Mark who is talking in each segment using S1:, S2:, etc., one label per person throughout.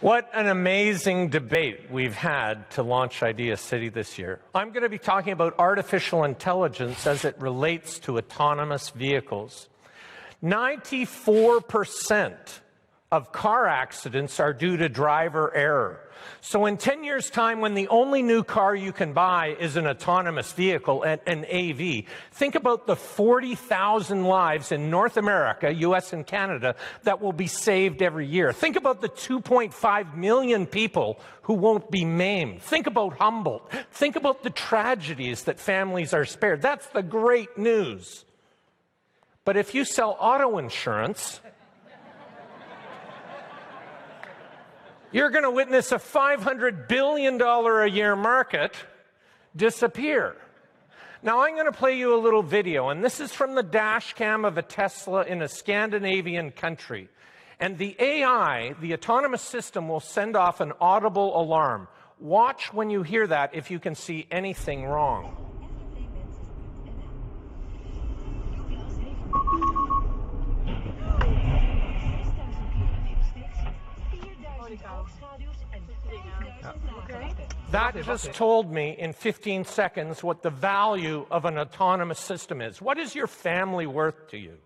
S1: What an amazing debate we've had to launch Idea City this year. I'm going to be talking about artificial intelligence as it relates to autonomous vehicles. 94% of car accidents are due to driver error. So in 10 years' time, when the only new car you can buy is an autonomous vehicle, an AV, think about the 40,000 lives in North America, US and Canada, that will be saved every year. Think about the 2.5 million people who won't be maimed. Think about Humboldt. Think about the tragedies that families are spared. That's the great news. But if you sell auto insurance, you're going to witness a $500 billion a year market disappear. Now, I'm going to play you a little video, and this is from the dash cam of a Tesla in a Scandinavian country. And the AI, the autonomous system, will send off an audible alarm. Watch when you hear that if you can see anything wrong. That just told me in 15 seconds what the value of an autonomous system is. What is your family worth to you?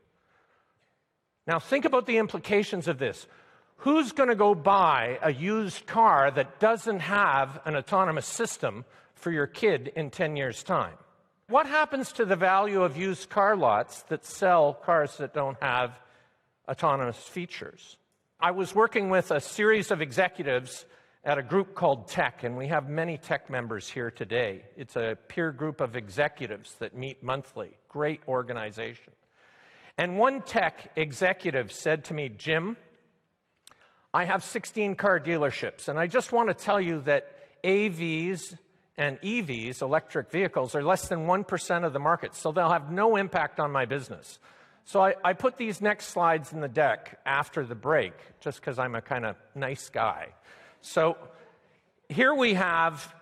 S1: Now think about the implications of this. Who's going to go buy a used car that doesn't have an autonomous system for your kid in 10 years' time? What happens to the value of used car lots that sell cars that don't have autonomous features? I was working with a series of executives at a group called Tech, and we have many Tech members here today. It's a peer group of executives that meet monthly. Great organization. And one Tech executive said to me, "Jim, I have 16 car dealerships, and I just want to tell you that AVs and EVs, electric vehicles, are less than 1% of the market, so they'll have no impact on my business." So I put these next slides in the deck after the break, just because I'm a kind of nice guy. So here we have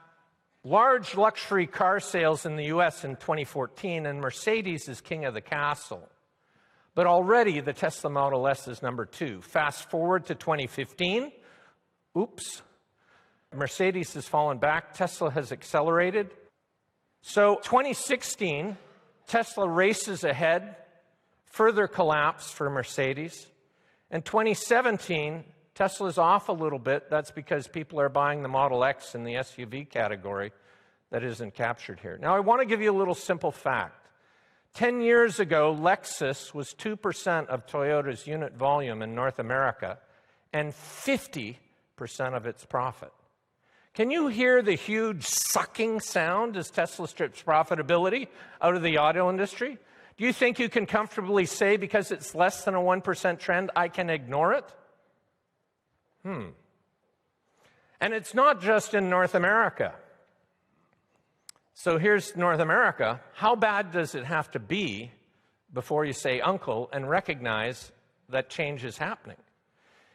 S1: large luxury car sales in the US in 2014, and Mercedes is king of the castle. But already the Tesla Model S is number 2. Fast forward to 2015, oops, Mercedes has fallen back, Tesla has accelerated. So 2016, Tesla races ahead, further collapse for Mercedes. And 2017, Tesla's off a little bit. That's because people are buying the Model X in the SUV category that isn't captured here. Now, I want to give you a little simple fact. 10 years ago, Lexus was 2% of Toyota's unit volume in North America and 50% of its profit. Can you hear the huge sucking sound as Tesla strips profitability out of the auto industry? Do you think you can comfortably say, because it's less than a 1% trend, I can ignore it? And it's not just in North America. So here's North America. How bad does it have to be before you say uncle and recognize that change is happening?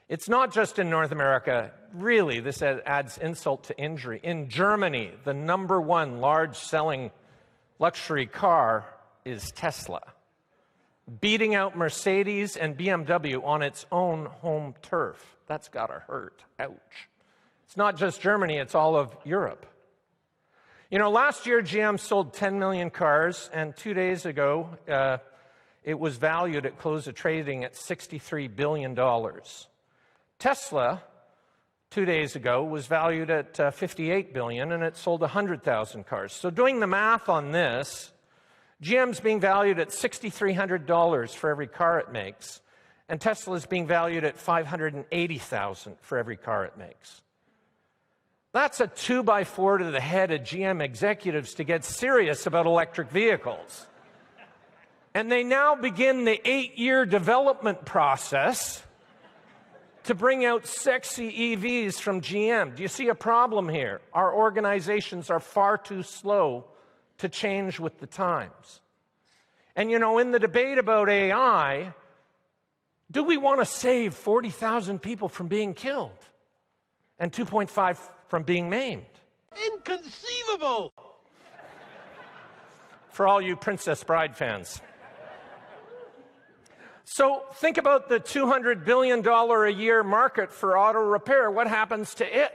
S1: It's not just in North America. Really, this adds insult to injury. In Germany, the number 1 large-selling luxury car is Tesla, beating out Mercedes and BMW on its own home turf. That's gotta hurt. Ouch. It's not just Germany, it's all of Europe. You know, last year GM sold 10 million cars, and 2 days ago it was valued at close of trading at $63 billion. Tesla, 2 days ago, was valued at $58 billion, and it sold 100,000 cars. So doing the math on this, GM's being valued at $6,300 for every car it makes, and Tesla is being valued at $580,000 for every car it makes. That's a 2x4 to the head of GM executives to get serious about electric vehicles. And they now begin the 8-year development process to bring out sexy EVs from GM. Do you see a problem here? Our organizations are far too slow to change with the times. And you know, in the debate about AI, do we want to save 40,000 people from being killed and 2.5 from being maimed?
S2: Inconceivable!
S1: For all you Princess Bride fans. So think about the $200 billion a year market for auto repair. What happens to it?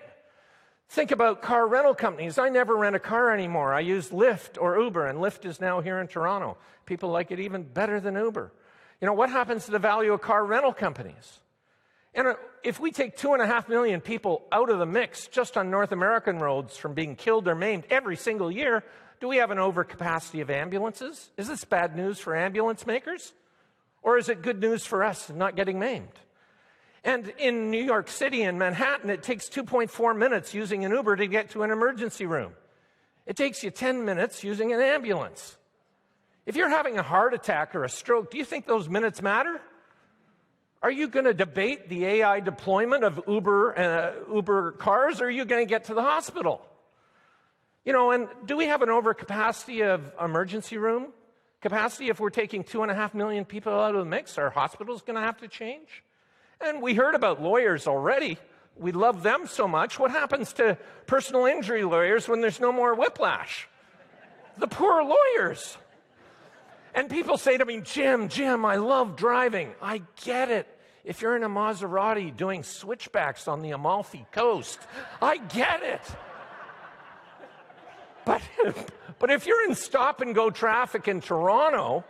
S1: Think about car rental companies. I never rent a car anymore. I use Lyft or Uber, and Lyft is now here in Toronto. People like it even better than Uber. You know, what happens to the value of car rental companies? And if we take 2.5 million people out of the mix just on North American roads from being killed or maimed every single year, do we have an overcapacity of ambulances? Is this bad news for ambulance makers? Or is it good news for us not getting maimed? And in New York City and Manhattan, it takes 2.4 minutes using an Uber to get to an emergency room. It takes you 10 minutes using an ambulance. If you're having a heart attack or a stroke, do you think those minutes matter? Are you going to debate the AI deployment of Uber cars, or are you going to get to the hospital? You know, and do we have an overcapacity of emergency room capacity if we're taking 2.5 million people out of the mix? Are hospitals going to have to change? And we heard about lawyers already. We love them so much. What happens to personal injury lawyers when there's no more whiplash? The poor lawyers. And people say to me, Jim, I love driving. I get it. If you're in a Maserati doing switchbacks on the Amalfi Coast, I get it. But if you're in stop-and-go traffic in Toronto,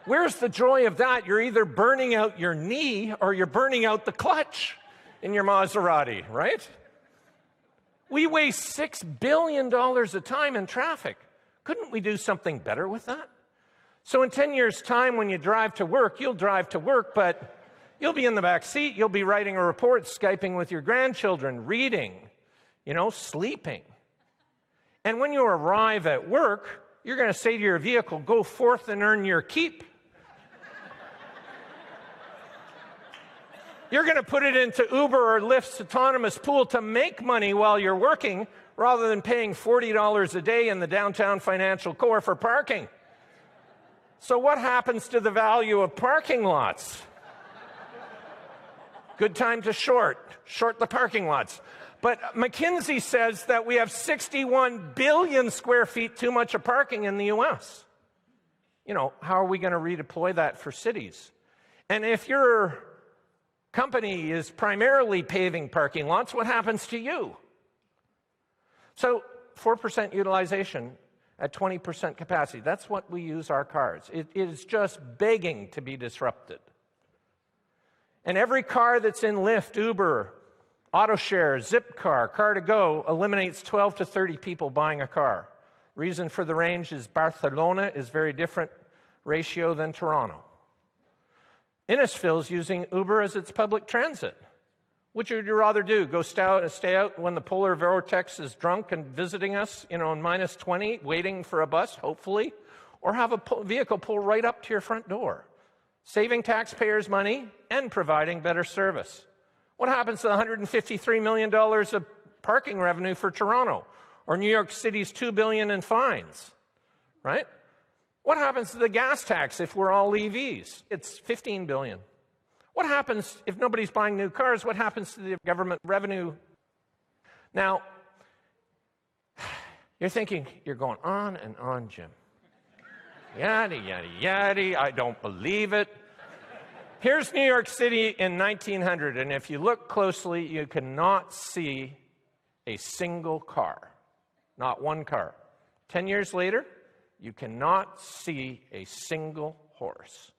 S1: where's the joy of that? You're either burning out your knee or you're burning out the clutch in your Maserati, right? We waste $6 billion a time in traffic. Couldn't we do something better with that? So in 10 years' time, when you drive to work, you'll drive to work, but you'll be in the back seat, you'll be writing a report, Skyping with your grandchildren, reading, sleeping. And when you arrive at work, you're going to say to your vehicle, go forth and earn your keep. You're going to put it into Uber or Lyft's autonomous pool to make money while you're working, rather than paying $40 a day in the downtown financial core for parking. So what happens to the value of parking lots? Good time to short the parking lots. But McKinsey says that we have 61 billion square feet too much of parking in the US. How are we going to redeploy that for cities? And if your company is primarily paving parking lots, what happens to you? So 4% utilization at 20% capacity. That's what we use our cars. It is just begging to be disrupted. And every car that's in Lyft, Uber, AutoShare, Zipcar, Car2Go eliminates 12 to 30 people buying a car. Reason for the range is Barcelona is very different ratio than Toronto. Innisfil is using Uber as its public transit. Which would you rather do? Go stay out when the polar vortex is drunk and visiting us, in minus 20, waiting for a bus, hopefully, or have a vehicle pull right up to your front door, saving taxpayers money and providing better service? What happens to the $153 million of parking revenue for Toronto, or New York City's $2 billion in fines, right? What happens to the gas tax if we're all EVs? It's $15 billion. What happens if nobody's buying new cars? What happens to the government revenue? Now, you're thinking, you're going on and on, Jim. Yada, yada, yada, I don't believe it. Here's New York City in 1900, and if you look closely, you cannot see a single car, not one car. 10 years later, you cannot see a single horse.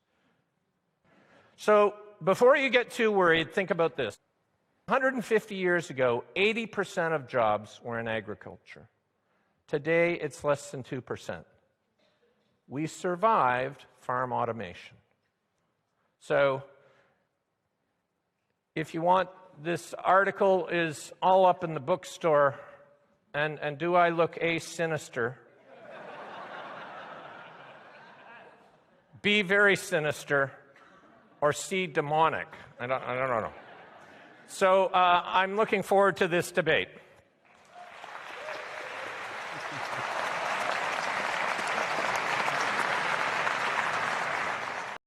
S1: So, before you get too worried, think about this. 150 years ago, 80% of jobs were in agriculture. Today, it's less than 2%. We survived farm automation. So, if you want, this article is all up in the bookstore, and do I look A, sinister? B, very sinister? Or C, demonic? I don't know. So I'm looking forward to this debate.